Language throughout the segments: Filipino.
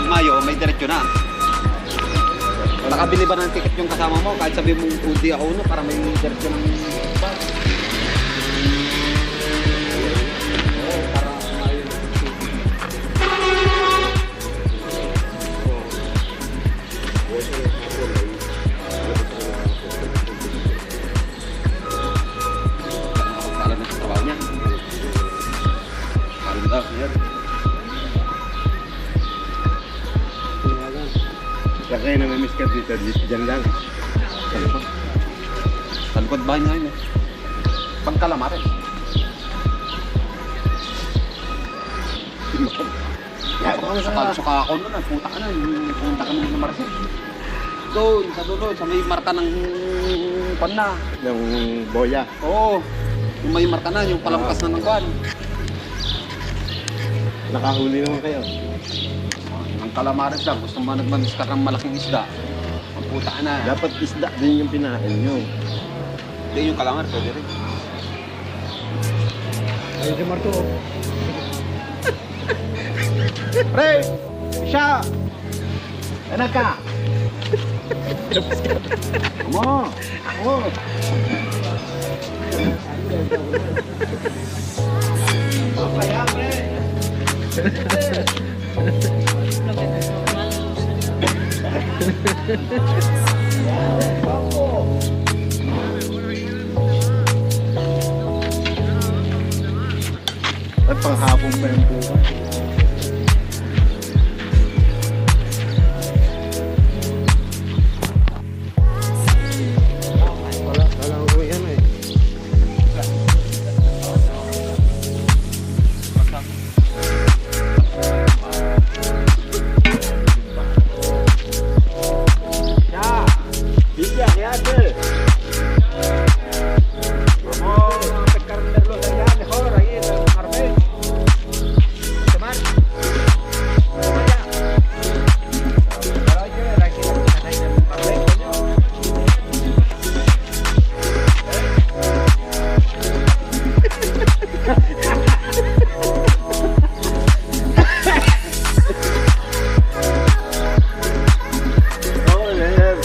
Mayo, may diretso na. Nakabili ba ng ticket yung kasama mo? Kahit sabi mong hindi ako uno para may diretso ng bus. Oo, para ayun. Alam na sa trabaho niya. Alam daw, yan. Saka kayo namimiss ka dito, dyan lang. Sa likod. Sa likod bahay nga yun eh. Pagkalamar eh. Suka ako nun, puta ka na. Punta ka naman ng Marcel. Doon, sa dulo, sa may marka ng pan na. Yung boya. Oo. Yung may marka na, yung palampas na ng kwan. Nakahuli naman kayo. Yung kalamares lang, gusto mo nagmamiskar ng malaking isda. Ang puta ka na. Dapat isda din yung pinain nyo. Hindi yung kalamar, pwede rin. Ay, si Marto. Pre! Siya! Anak ka! Mo! Ako! Papaya, pre! At panghapong pa yung buwan. Wala ko yan eh. Ya, bisa ya deh. Vamos a pescarlos allá mejor, ahí en el Marbella. Tomar. Allá. Pero hay que ver aquí lo que están ahí en el Marbella, coño. Joder,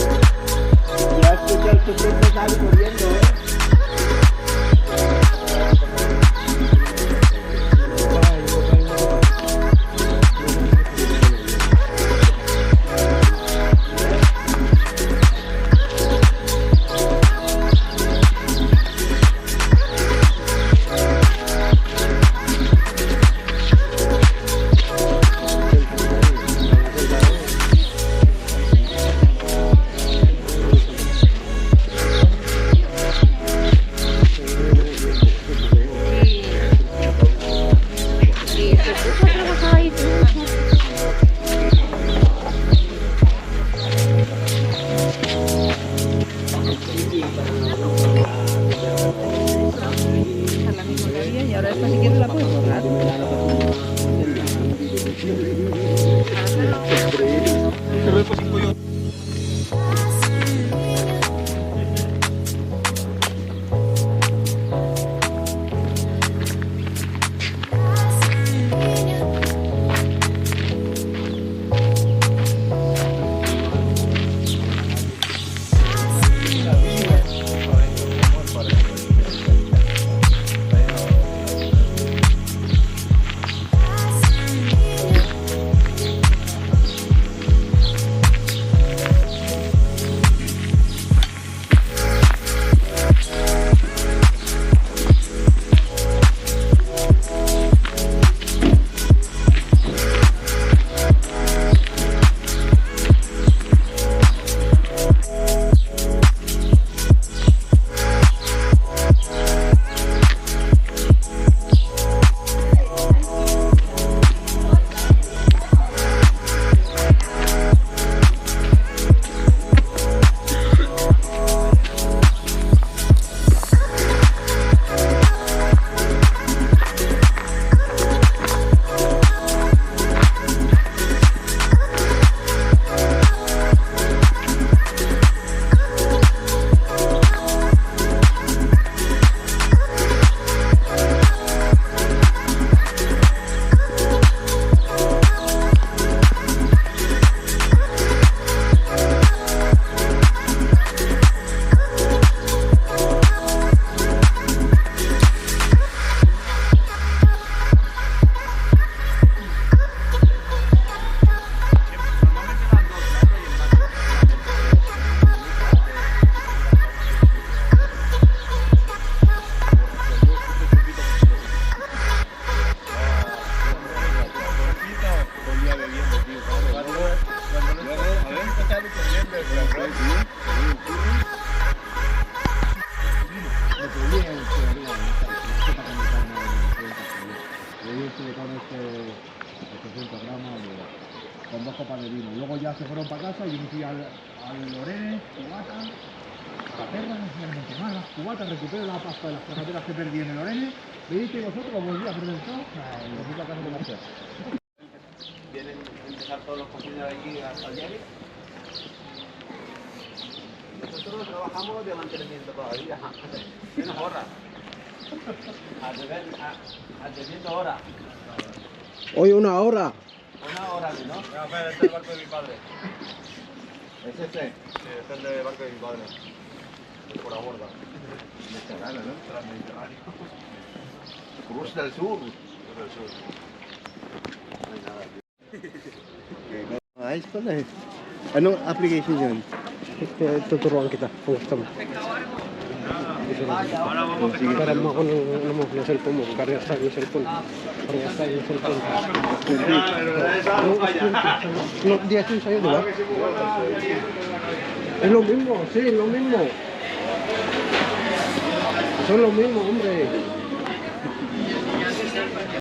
ya escuché el suplente sale corriendo, Y ahora después si quieres la puedes borrar. con 2 copas de vino. Luego ya se fueron para casa y yo me fui al Lorene, cubata, a la perra, realmente más, las cubatas, recupero la pasta de las carreteras que perdí en el Lorene, veis y vosotros lo volví a perder todo, y me fui a casa de Marcelo. Vienen a empezar todos los cocineros aquí al diario. Nosotros trabajamos de mantenimiento todavía. Menos horas. Atendiendo horas. Hoy 1 hora. 1 hora, ¿no? Este es el barco de mi padre. ¿Es este? Sí, este es el barco de mi padre. Por la borda. Mediterráneo, ¿no? Mediterráneo. Cruz del Sur. Del sur. Ayos pala eh. Anong application yun? Tuturuan kita kung gusto mo. Sige, para mo ako ng cellphone mo. Parehas tayo yung cellphone. Parehas tayo yung cellphone. No, 10 yun sa'yo, di ba? Es lo mismo, sí, lo mismo. Son lo mismo, hombre.